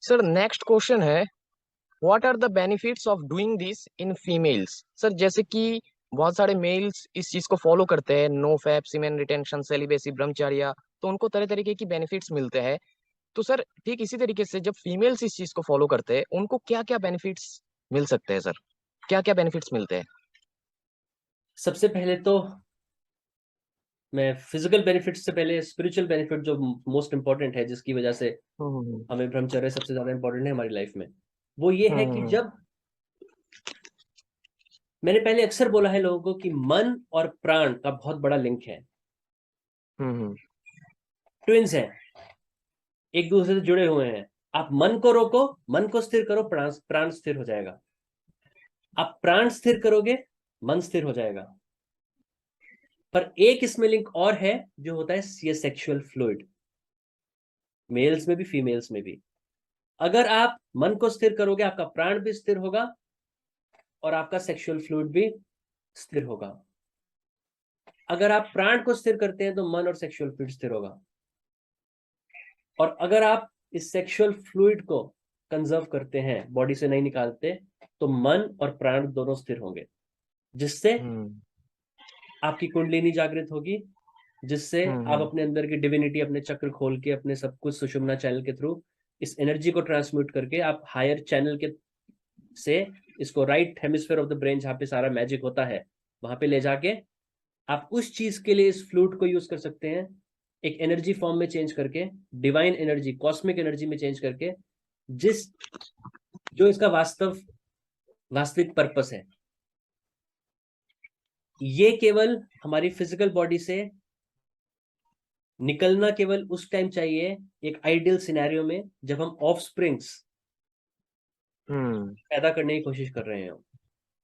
Sir next question है, what are the benefits of doing this in females. Sir जैसे कि बहुत सारे मेल्स इस चीज को फॉलो करते हैं, नो फैप, सीमेन रिटेंशन, सेलिबेसी, ब्रह्मचर्या, तो उनको तरह तरीके की बेनिफिट्स मिलते हैं। तो सर ठीक इसी तरीके से जब फीमेल्स इस चीज को फॉलो करते हैं उनको क्या क्या बेनिफिट्स मिल सकते हैं सर? क्या क्या बेनिफिट्स मिलते हैं? सबसे पहले तो मैं फिजिकल बेनिफिट से पहले स्पिरिचुअल बेनिफिट जो मोस्ट इंपॉर्टेंट है, जिसकी वजह से हम्म हमें ब्रह्मचर्य सबसे ज्यादा इंपॉर्टेंट है हमारी लाइफ में, वो ये है कि हम्म जब मैंने पहले अक्सर बोला है लोगों को कि मन और प्राण का बहुत बड़ा लिंक है। हम्म ट्विंस हैं, एक दूसरे से जुड़े हुए हैं। आप मन को रोको, मन को स्थिर करो, प्राण प्राण स्थिर हो जाएगा। आप प्राण स्थिर करोगे, मन स्थिर हो जाएगा। पर एक इसमें लिंक और है जो होता है ये सेक्सुअल फ्लूइड, मेल्स में भी फीमेल्स में भी। अगर आप मन को स्थिर करोगे, आपका प्राण भी स्थिर होगा और आपका सेक्सुअल फ्लूइड भी स्थिर होगा। अगर आप प्राण को स्थिर करते हैं तो मन और सेक्सुअल फ्लूइड स्थिर होगा। और अगर आप इस सेक्सुअल फ्लूइड को कंजर्व करते हैं, बॉडी से नहीं निकालते, तो मन और प्राण दोनों स्थिर होंगे, जिससे हम्म आपकी कुंडलिनी जागृत होगी, जिससे आप हम्म अपने अंदर की डिविनिटी, अपने चक्र खोल के, अपने सब कुछ सुषुम्ना चैनल के थ्रू इस एनर्जी को ट्रांसम्यूट करके आप हायर चैनल के से इसको right hemisphere of the brain, जहाँ पे सारा मैजिक होता है, वहां पे ले जाके आप उस चीज के लिए इस फ्लूट को यूज कर सकते हैं, एक एनर्जी फॉर्म में चेंज करके, डिवाइन एनर्जी, कॉस्मिक एनर्जी में चेंज करके, जिस जो इसका वास्तविक पर्पस है। ये केवल हमारी फिजिकल बॉडी से निकलना केवल उस टाइम चाहिए, एक आइडियल सिनेरियो में, जब हम ऑफ स्प्रिंग्स हम्म पैदा करने की कोशिश कर रहे हो।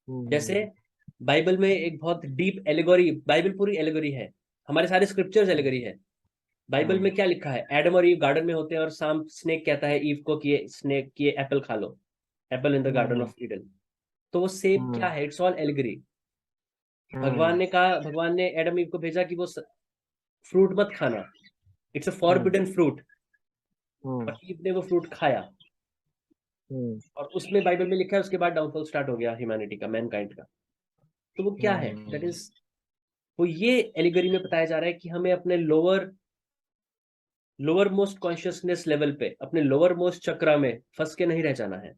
जैसे हम्म बाइबल में एक बहुत डीप एलिगोरी, बाइबल पूरी एलिगोरी है, हमारे सारे स्क्रिप्चर्स एलिगोरी है। बाइबल हम्म में क्या लिखा है? एडम और ईव गार्डन में होते हैं और शाम स्नेक कहता है ईव को कि स्नेक ये एप्पल खा लो, apple in the garden hmm of Eden. तो वो सेम क्या हम्म है? It's all allegory. हम्म भगवान ने एडम ईव को भेजा कि वो फ्रूट मत खाना, it's a hmm forbidden fruit. Hmm और ईव ने वो फ्रूट खाया, हम्म और उसमें बाइबल में लिखा है उसके बाद डाउनफॉल स्टार्ट हो गया ह्यूमैनिटी का, मैनकाइंड का। तो वो क्या है? दैट हम्म इज, वो ये एलिगरी में बताया जा रहा है कि हमें अपने लोअर मोस्ट कॉन्शियसनेस लेवल पे, अपने लोअर मोस्ट चक्रा में फंस के नहीं रह जाना है।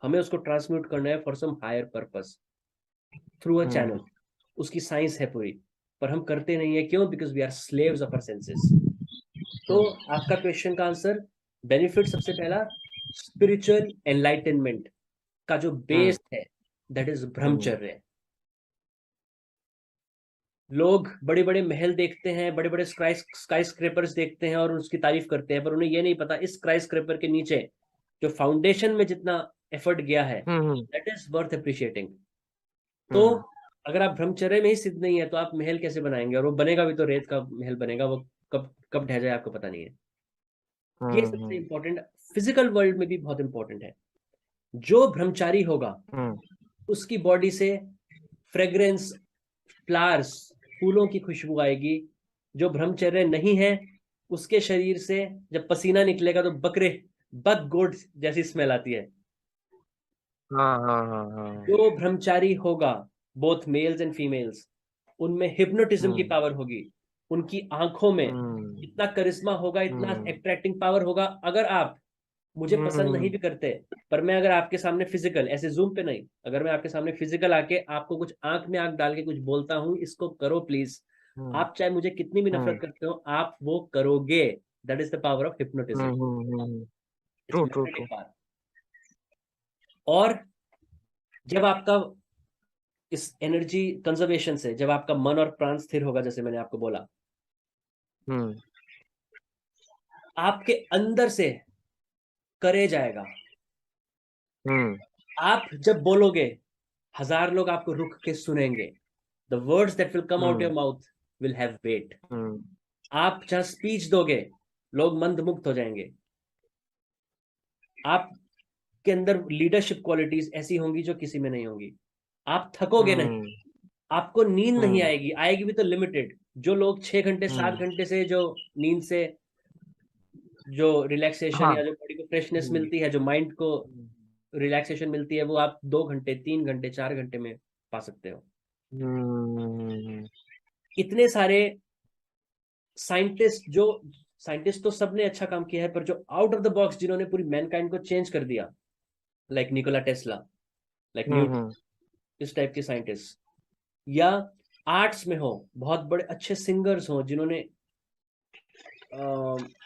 हमें उसको ट्रांसम्यूट करना है for some higher purpose, through a channel. उसकी साइंस है पूरी, पर हम करते नहीं है। क्यों? Because we are slaves of our senses. तो आपका क्वेश्चन का आंसर, बेनिफिट सबसे पहला, स्पिरिचुअल एनलाइटनमेंट का जो हम्म बेस है, दैट इज हम्म ब्रह्मचर्य। लोग बड़े बड़े महल देखते हैं, बड़े बड़े स्काई स्क्रेपर्स देखते हैं और उसकी तारीफ करते हैं, पर उन्हें यह नहीं पता इस स्काई स्क्रेपर के नीचे जो फाउंडेशन में जितना एफर्ट गया है, हम्म दैट इज वर्थ अप्रिशिएटिंग। तो हम्म अगर आप ब्रह्मचर्य में ही सिद्ध नहीं है, तो आप महल कैसे बनाएंगे? और वो बनेगा भी तो रेत का महल बनेगा, वो कब कब ढह जाए आपको पता नहीं है। ये सबसे हम्म इंपॉर्टेंट, फिजिकल वर्ल्ड में भी बहुत इंपॉर्टेंट है। जो ब्रह्मचारी होगा हम्म उसकी बॉडी से फ्रेग्रेंस, फ्लावर्स, फूलों की खुशबू आएगी। जो ब्रह्मचर्य नहीं है, उसके शरीर से जब पसीना निकलेगा तो बग गोट जैसी स्मेल आती है। हाँ हाँ हाँ हाँ जो ब्रह्मचारी होगा, बोथ मेल्स एंड फीमेल्स, उनमें हिप्नोटिज्म की हम्म पावर होगी। उनकी आंखों में हम्म इतना करिश्मा होगा, इतना हम्म अट्रैक्टिंग पावर होगा। अगर आप मुझे पसंद नहीं हम्म भी करते, पर मैं अगर आपके सामने फिजिकल, ऐसे जूम पे नहीं, अगर मैं आपके सामने फिजिकल आके आपको कुछ आंख में आंख डाल के कुछ बोलता हूँ, इसको करो प्लीज, हम्म आप चाहे मुझे कितनी भी नफरत हम्म करते हो, आप वो करोगे। That is the power of hypnotism. It's true true true. Magnetic power. और जब आपका इस एनर्जी कंजर्वेशन से, जब आपका मन और प्राण स्थिर होगा, जैसे मैंने आपको बोला, हम्म आपके अंदर से करे जाएगा। हम्म आप जब बोलोगे, 1000 लोग आपको रुक के सुनेंगे। The words that will come out your hmm mouth will have weight. Hmm आप जहां स्पीच दोगे, लोग मंत्रमुग्ध हो जाएंगे। आपके अंदर लीडरशिप क्वालिटीज ऐसी होंगी जो किसी में नहीं होंगी। आप थकोगे नहीं, हम्म आपको नींद नहीं हम्म आएगी, आएगी भी तो लिमिटेड। जो लोग 6 घंटे 7 हम्म घंटे से जो नींद से जो रिलैक्सेशन हाँ। या जो बॉडी को फ्रेशनेस हम्म, मिलती है, जो माइंड को हम्म, रिलैक्सेशन मिलती है, वो आप 2 घंटे, 3 घंटे, 4 घंटे में पा सकते हो। हम्म, इतने सारे साइंटिस्ट, जो साइंटिस्ट तो सबने अच्छा काम किया है, पर जो आउट ऑफ द बॉक्स जिन्होंने पूरी मैनकाइंड को चेंज कर दिया, like Nikola Tesla, like Newton, hmm, इस टाइप के साइंटिस्ट, या आर्ट्स में हो बहुत बड़े अच्छे सिंगर्स हो जिन्होंने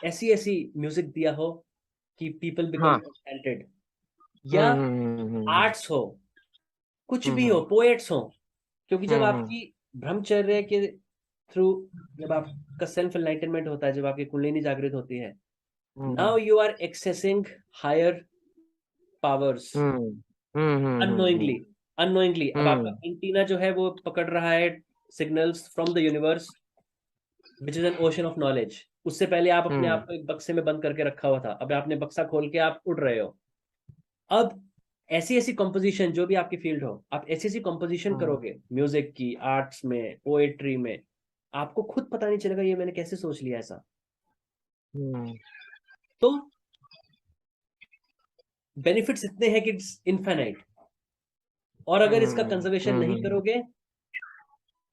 ऐसी ऐसी म्यूजिक दिया हो कि पीपल बिकम हाँ। टैलेंटेड, या हम्म, हम्म, हम्म, आर्ट्स हो, कुछ भी हो, हम्म, पोएट्स हो, क्योंकि जब हम्म, आपकी ब्रह्मचर्य के थ्रू, जब आपका सेल्फ एनलाइटनमेंट होता है, जब आपकी कुंडलिनी जागृत होती है, hmm, now you are accessing higher powers hmm, hmm, unknowingly. Unknowingly अब आपका हम्म, एंटीना जो है वो पकड़ रहा है signals from the universe, which is an ocean of knowledge. उससे पहले आप अपने हम्म, आप को एक बक्से में बंद करके रखा हुआ था, अब आपने बक्सा खोल के आप उड़ रहे हो। अब ऐसी ऐसी कंपोजिशन, जो भी आपकी फील्ड हो, आप ऐसी ऐसी कंपोजिशन हम्म, करोगे, म्यूजिक की, आर्ट्स में, पोएट्री में, आपको खुद पता नहीं चलेगा ये मैंने कैसे सोच लिया ऐसा। हम्म, तो बेनिफिट्स इतने हैं कि इट्स इनफाइनाइट, और अगर इसका हम्म, कंजर्वेशन नहीं हम्म, करोगे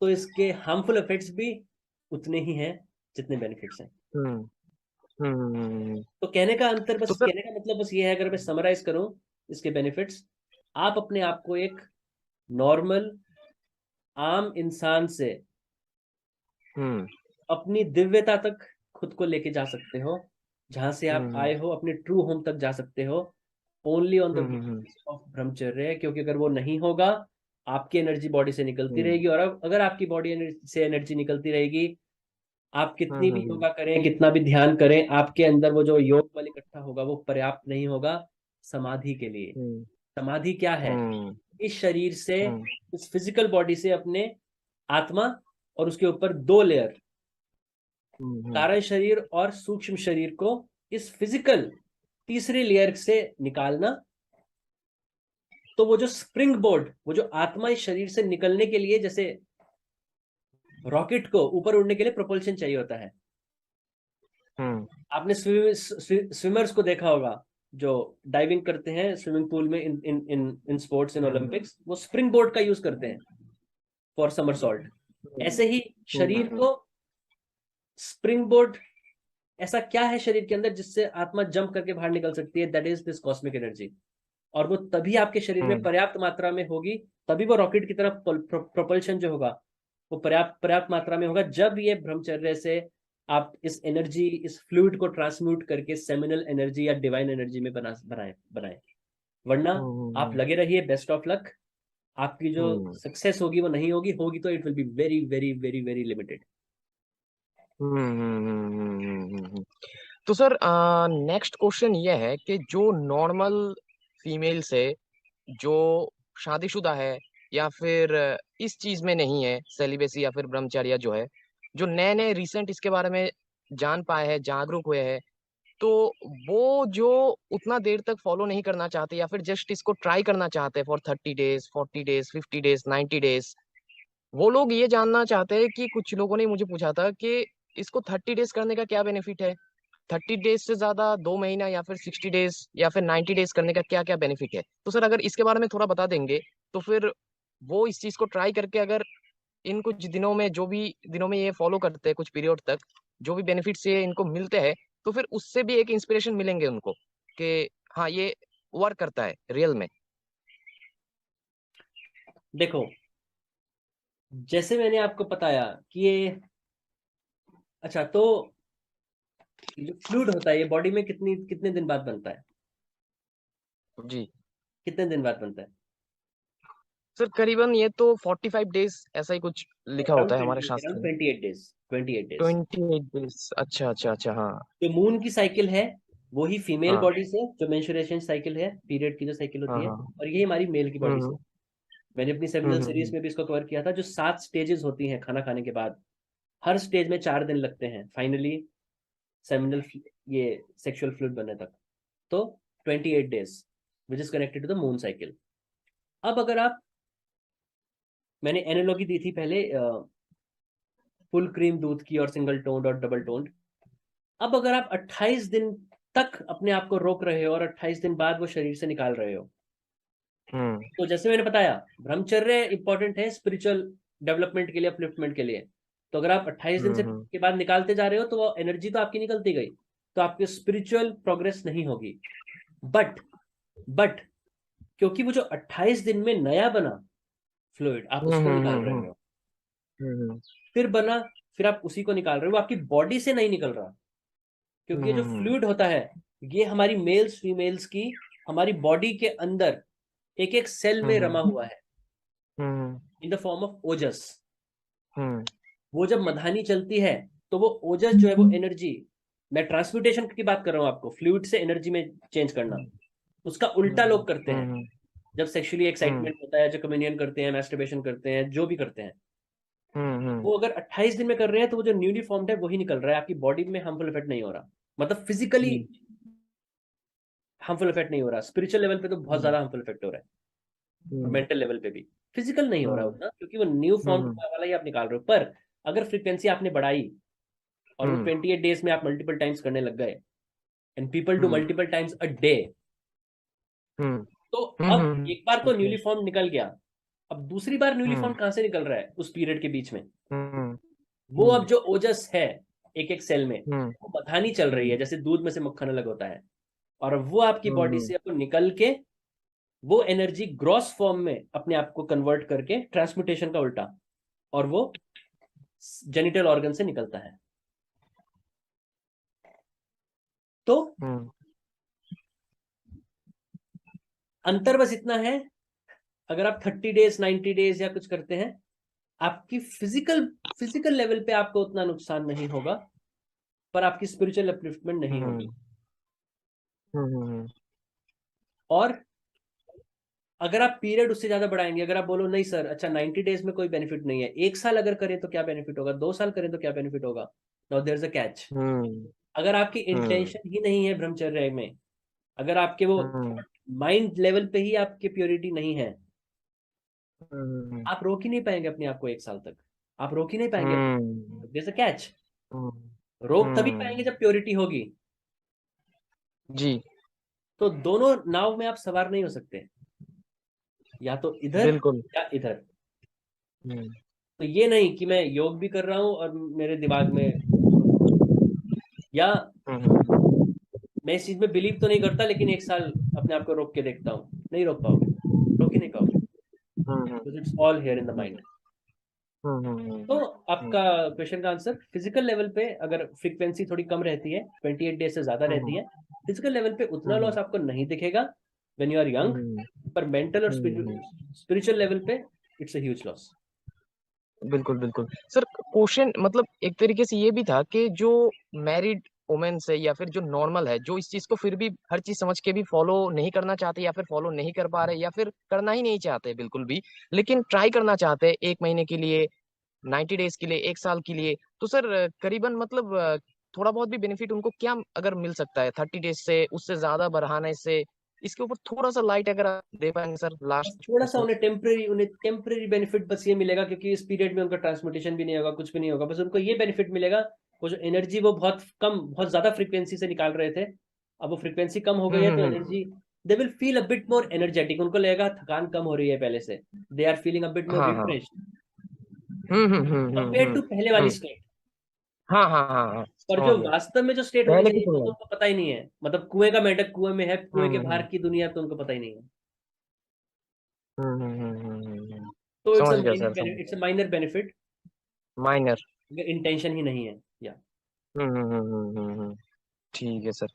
तो इसके हार्मफुल इफेक्ट्स भी उतने ही हैं जितने बेनिफिट्स हैं। हम्म, हम्म। तो कहने का अंतर, तो बस सर। कहने का मतलब बस ये है, अगर मैं समराइज करूं इसके बेनिफिट्स, आप अपने आप को एक नॉर्मल आम इंसान से हम्म, अपनी दिव्यता तक खुद को लेके जा सकते हो, जहां से आप हम्म, आए हो अपने ट्रू होम तक जा सकते हो, only on the hmm, basis of ब्रह्मचर्य। क्योंकि अगर वो नहीं होगा, आपकी एनर्जी बॉडी से निकलती हम्म, रहेगी, और अगर आपकी बॉडी से एनर्जी निकलती रहेगी, आप कितनी भी हम्म, योगा करें, कितना भी ध्यान करें, आपके अंदर वो जो योग बल इकट्ठा होगा वो पर्याप्त नहीं होगा समाधि के लिए। हम्म, समाधि क्या है? हम्म, इस शरीर से, हम्म, इस फिजिकल बॉडी से अपने आत्मा, और उसके ऊपर 2 लेयर, हम्म, कारण शरीर और सूक्ष्म शरीर को, इस फिजिकल तीसरे लेयर से निकालना। तो वो जो स्प्रिंग बोर्ड, वो जो आत्मा इस शरीर से निकलने के लिए, जैसे रॉकेट को ऊपर उड़ने के लिए प्रोपल्शन चाहिए होता है, हम्म, आपने स्विमर्स को देखा होगा जो डाइविंग करते हैं स्विमिंग पूल में, in in in in sports, in hmm, Olympics, वो स्प्रिंग बोर्ड का यूज करते हैं फॉर समरसॉल्ट। ऐसे ही शरीर हम्म, को स्प्रिंग बोर्ड, ऐसा क्या है शरीर के अंदर जिससे आत्मा जंप करके बाहर निकल सकती है? That is this cosmic energy. और वो तभी आपके शरीर में हम्म, पर्याप्त मात्रा में होगी, तभी वो रॉकेट की तरफ प्रोपल्शन जो होगा वो पर्याप्त पर्याप्त मात्रा में होगा, जब ये ब्रह्मचर्य से आप इस एनर्जी, इस फ्लूइड को ट्रांसम्यूट करके सेमिनल एनर्जी या डिवाइन एनर्जी में बनाए। वरना आप हम्म, लगे रहिए, बेस्ट ऑफ लक, आपकी जो हम्म, सक्सेस होगी वो नहीं होगी, होगी तो it will be very very very very limited. तो सर नेक्स्ट क्वेश्चन ये है कि जो नॉर्मल फीमेल्स है, जो शादीशुदा है, या फिर इस चीज में नहीं है, सेलिबेसी या फिर ब्रह्मचर्य जो है, जो नए नए रिसेंट इसके बारे में जान पाए हैं, जागरूक हुए हैं, तो वो जो उतना देर तक फॉलो नहीं करना चाहते, या फिर जस्ट इसको ट्राई करना चाहते हैं for 30 days, 40 days, 50 days, 90 days, वो लोग ये जानना चाहते हैं कि कुछ लोगों ने मुझे पूछा था कि इसको 30 डेज करने का क्या बेनिफिट है, 30 डेज से ज्यादा 2 महीना या फिर 60 डेज या फिर 90 डेज करने का क्या क्या बेनिफिट है। तो सर अगर इसके बारे में थोड़ा बता देंगे, तो फिर वो इस चीज को ट्राई करके अगर इन कुछ दिनों में, जो भी दिनों में ये फॉलो करते हैं कुछ पीरियड तक, जो भी बेनिफिट्स ये इनको मिलते हैं, तो फिर उससे भी एक इंस्पिरेशन मिलेंगे उनको कि हाँ ये वर्क करता है रियल में। देखो, जैसे मैंने आपको बताया कि ये, अच्छा तो जो फ्लूइड होता है ये बॉडी में कितने दिन बाद बनता है? जी कितने दिन बाद बनता है? सर, करीबन ये तो 45 डेज ऐसा ही कुछ लिखा होता है हमारे शास्त्र अराउंड में। 28 डेज, 28 डेज। 28 डेज, अच्छा अच्छा अच्छा, हाँ। जो मून की साइकिल है, वो ही फीमेल हाँ बॉडी से, जो मेंस्ट्रुएशन साइकिल है, पीरियड की जो साइकिल हाँ होती है, हाँ। और ये हमारी मेल की बॉडी से। हम्म, मैंने अपनी सेमिनल सीरीज में भी इसको कवर किया था, जो 7 स्टेजेस होती हैं खाना खाने के बाद। हर स्टेज में 4 दिन लगते हैं फाइनली सेमिनल, ये सेक्सुअल फ्लूइड बनने तक। तो 28 days, which is connected to the moon cycle. अब अगर आप, मैंने एनालॉगी दी थी पहले फुल क्रीम दूध की, और सिंगल टोन्ड और डबल टोन्ड। अब अगर आप 28 दिन तक अपने आप को रोक रहे हो और 28 दिन बाद वो शरीर से निकाल रहे हो, तो जैसे मैंने बताया, ब्रह्मचर्य इंपॉर्टेंट है स्पिरिचुअल डेवलपमेंट के लिए, अपलिफ्टमेंट के लिए। तो अगर आप 28 दिन से के बाद निकालते जा रहे हो, तो वो एनर्जी तो आपकी निकलती गई, तो आपकी स्पिरिचुअल प्रोग्रेस नहीं होगी। बट क्योंकि वो जो 28 दिन में नया बना फ्लूइड, आप उसको निकाल रहे हो, फिर बना, फिर आप उसी को निकाल रहे हो, वो आपकी बॉडी से नहीं निकल रहा। क्योंकि ये जो फ्लूइड होता है, ये हमारी मेल्स फीमेल्स की, हमारी बॉडी के अंदर एक एक सेल में रमा हुआ है, इन द फॉर्म ऑफ ओजस। वो जब मधानी चलती है, तो वो ओजस जो है, वो एनर्जी, मैं ट्रांसम्यूटेशन की बात कर रहा हूँ आपको, फ्लूइड से एनर्जी में चेंज करना, उसका उल्टा लोग करते हैं। जब सेक्सुअली एक्साइटमेंट होता है, जो कम्युनियन करते हैं, मैस्टरबेशन करते हैं, जो भी करते हैं, वो अगर 28 दिन में कर रहे हैं, तो वो जो न्यूली फॉर्म्ड है वही निकल रहा है, आपकी बॉडी में हार्मफुल इफेक्ट नहीं हो रहा, मतलब फिजिकली हार्मफुल इफेक्ट नहीं हो रहा। स्पिरिचुअल लेवल पे तो बहुत ज्यादा हार्मफुल इफेक्ट हो रहा है, और मेंटल लेवल पे भी। फिजिकल नहीं हो रहा उतना, क्योंकि वो न्यू फॉर्म वाला ही आप निकाल रहे हो। पर अगर फ्रीक्वेंसी आपने बढ़ाई और वो 28 डेज में आप मल्टीपल टाइम्स करने लग गए, and people do multiple times a day, तो अब एक बार तो न्यूली फॉर्म निकल गया, अब दूसरी बार न्यूली फॉर्म कहां से निकल रहा है उस पीरियड के बीच में? वो अब जो ओजस है एक एक सेल में, वो मथानी चल रही है, जैसे दूध में से मक्खन अलग होता है, और वो आपकी बॉडी से अब निकल के वो एनर्जी ग्रॉस फॉर्म में अपने आप को कन्वर्ट करके, ट्रांसम्यूटेशन का उल्टा, और वो जेनिटल ऑर्गन से निकलता है। तो अंतर बस इतना है, अगर आप 30 डेज 90 डेज या कुछ करते हैं, आपकी फिजिकल लेवल पे आपको उतना नुकसान नहीं होगा, पर आपकी स्पिरिचुअल अपलिफ्टमेंट नहीं होगी। और अगर आप पीरियड उससे ज्यादा बढ़ाएंगे, अगर आप बोलो नहीं सर, अच्छा 90 डेज में कोई बेनिफिट नहीं है, 1 साल अगर करें तो क्या बेनिफिट होगा, 2 साल करें तो क्या बेनिफिट होगा, now there is a catch. अगर आपकी इंटेंशन ही नहीं है ब्रह्मचर्य में, अगर आपके वो माइंड लेवल पे ही आपकी प्योरिटी नहीं है, आप रोक ही नहीं पाएंगे अपने आप को 1 साल तक, आप रोक ही नहीं पाएंगे। There is a catch. रोक तभी पाएंगे जब प्योरिटी होगी। जी तो दोनों नाव में आप सवार नहीं हो सकते, या तो इधर बिल्कुल। या इधर। तो ये नहीं कि मैं योग भी कर रहा हूं और मेरे दिमाग में, या मैं इस चीज में बिलीव तो नहीं करता, लेकिन 1 साल अपने आप को रोक के देखता हूँ, नहीं रोक पाओगे, रोक ही नहीं पाओगे, because it's all here in the mind. तो आपका क्वेश्चन का आंसर, फिजिकल लेवल पे अगर फ्रीक्वेंसी थोड़ी कम रहती है, 28 डेज से ज्यादा रहती है, फिजिकल लेवल पे उतना लॉस आपको नहीं दिखेगा व्हेन यू आर यंग, पर मेंटल और स्पिरिचुअल लेवल पे इट्स अ ह्यूज लॉस। बिल्कुल बिल्कुल सर। क्वेश्चन मतलब एक तरीके से ये भी था कि जो मैरिड वुमेन्स है या फिर जो नॉर्मल है, जो इस चीज को फिर भी हर चीज समझ के भी फॉलो नहीं करना चाहते, या फिर फॉलो नहीं कर पा रहे, या फिर करना ही नहीं चाहते बिल्कुल भी, लेकिन ट्राई करना चाहते हैं 1 महीने के लिए, 90 डेज के लिए, 1 साल के लिए, तो सर करीबन मतलब थोड़ा बहुत भी बेनिफिट उनको क्या अगर मिल सकता है 30 डेज से, उससे ज्यादा बढ़ाने से? इसके ऊपर थोड़ा सा लाइट अगर आप दे पाएंगे सर बस लास्ट थोड़ा सा उसमें। उन्हें टेम्परेरी बेनिफिट बस ये मिलेगा, क्योंकि इस पीरियड में उनका ट्रांसपोर्टेशन भी नहीं होगा, कुछ भी नहीं होगा, बस उनको ये बेनिफिट मिलेगा, वो जो एनर्जी वो बहुत कम, बहुत ज्यादा फ्रीक्वेंसी से निकाल रहे थे, अब वो फ्रीक्वेंसी कम हो गई है, तो energy, they will feel a bit more energetic, उनको लगेगा थकान कम हो रही है पहले से, they are feeling a bit more हाँ हाँ। रिफ्रेश कंपेयर टू पहले वाली हम्म। स्टेट। हाँ हाँ हाँ हाँ पर जो समझ गया। वास्तव में जो स्टेट होनी पहले की चाहिए, वो तो तुलना। उनको पता ही नहीं है, मतलब कुएं का मेंढक कुएं में है, कुएं के बाहर हम्म की दुनिया तो उनको पता ही नहीं है। तो समझ गया सर, समझ इट्स गया। A minor benefit, minor. अगर इंटेंशन ही नहीं है, या ठीक है सर।